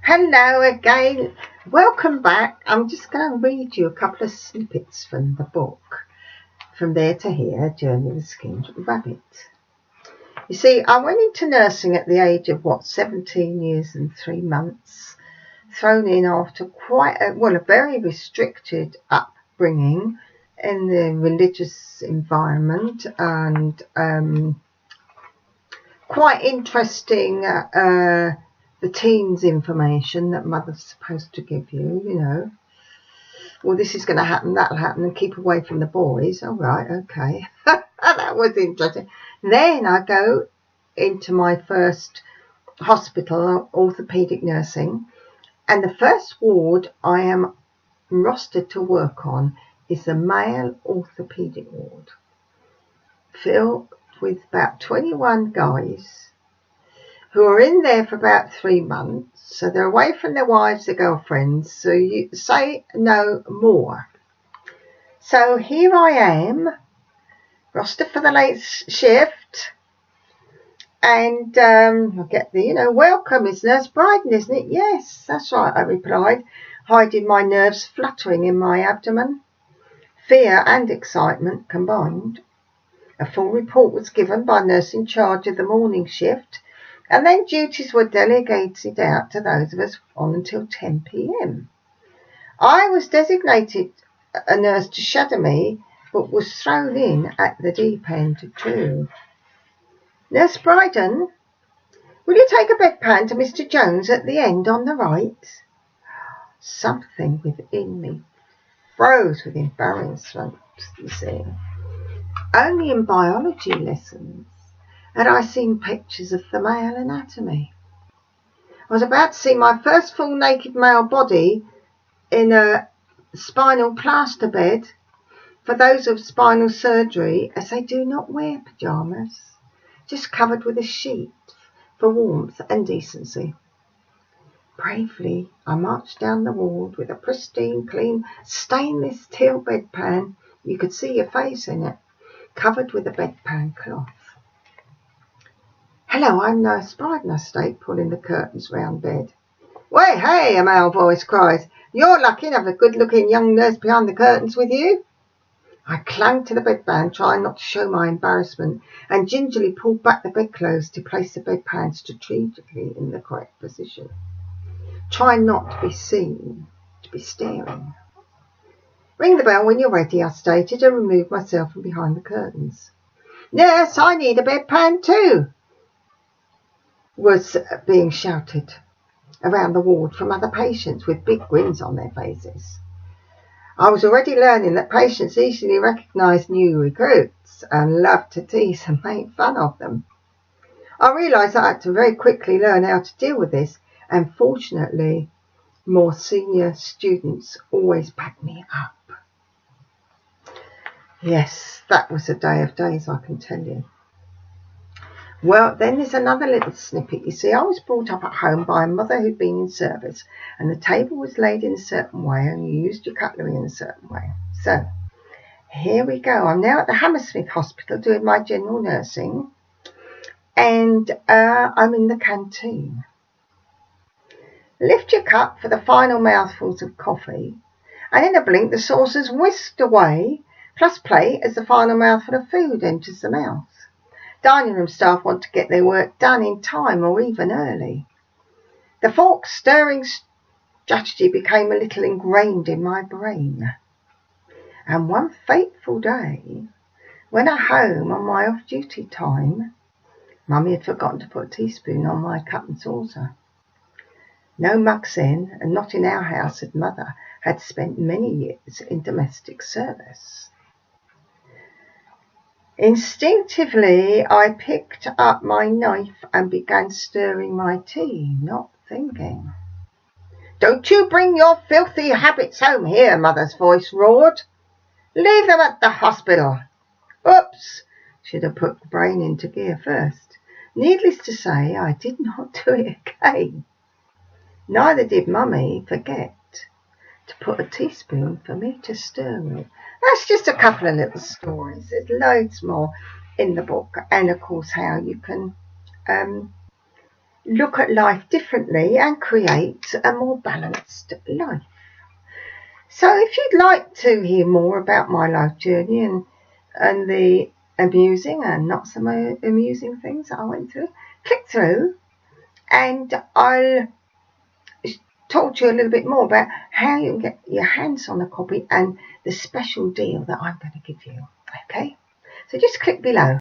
Hello again, welcome back. I'm just going to read you a couple of snippets from the book, From There to Here, Journey of the Skinned Rabbit. You see, I went into nursing at the age of 17 years and 3 months, thrown in after quite a very restricted upbringing in the religious environment, and quite interesting the teens information that mother's supposed to give you, well, this is going to happen, that'll happen, and keep away from the boys. All right, okay. That was interesting. Then I go into my first hospital, orthopaedic nursing, and the first ward I am rostered to work on is the male orthopaedic ward, filled with about 21 guys who are in there for about 3 months, so they're away from their wives, their girlfriends, so you say no more. So here I am, rostered for the late shift, and I get the, welcome, it's Nurse Bryden, isn't it? Yes, that's right, I replied, hiding my nerves fluttering in my abdomen. Fear and excitement combined. A full report was given by nurse in charge of the morning shift, and then duties were delegated out to those of us on until 10 p.m. I was designated a nurse to shadow me, but was thrown in at the deep end too. Nurse Bryden, will you take a bedpan to Mr. Jones at the end on the right? Something within me froze with embarrassment, you see. Only in biology lessons had I seen pictures of the male anatomy. I was about to see my first full naked male body in a spinal plaster bed for those of spinal surgery, as they do not wear pyjamas, just covered with a sheet for warmth and decency. Bravely, I marched down the ward with a pristine, clean, stainless steel bedpan. You could see your face in it, covered with a bedpan cloth. Hello, I'm Nurse Bryden, I state, pulling the curtains round bed. Wait, hey, a male voice cries. You're lucky to have a good-looking young nurse behind the curtains with you. I clung to the bedpan, trying not to show my embarrassment, and gingerly pulled back the bedclothes to place the bedpan strategically in the correct position. Trying not to be seen, to be staring. Ring the bell when you're ready, I stated, and removed myself from behind the curtains. Nurse, I need a bedpan too, was being shouted around the ward from other patients with big grins on their faces. I was already learning that patients easily recognise new recruits and love to tease and make fun of them. I realised I had to very quickly learn how to deal with this, and fortunately more senior students always backed me up. Yes, that was a day of days, I can tell you. Well, then there's another little snippet. You see, I was brought up at home by a mother who'd been in service, and the table was laid in a certain way, and you used your cutlery in a certain way. So, here we go. I'm now at the Hammersmith Hospital doing my general nursing, and I'm in the canteen. Lift your cup for the final mouthfuls of coffee, and in a blink the saucer's whisked away, plus plate as the final mouthful of food enters the mouth. Dining room staff want to get their work done in time or even early. The fork stirring strategy became a little ingrained in my brain. And one fateful day, when at home on my off-duty time, Mummy had forgotten to put a teaspoon on my cup and saucer. No mugs in, and not in our house, as Mother had spent many years in domestic service. Instinctively, I picked up my knife and began stirring my tea, not thinking. Don't you bring your filthy habits home here, Mother's voice roared. Leave them at the hospital. Oops, should have put the brain into gear first. Needless to say, I did not do it again. Neither did Mummy forget to put a teaspoon for me to stir with. That's just a couple of little stories. There's loads more in the book, and of course how you can look at life differently and create a more balanced life. So if you'd like to hear more about my life journey and the amusing and not so amusing things that I went through, click through and I'll talk to you a little bit more about how you can get your hands on a copy and the special deal that I'm going to give you. Okay, so just click below.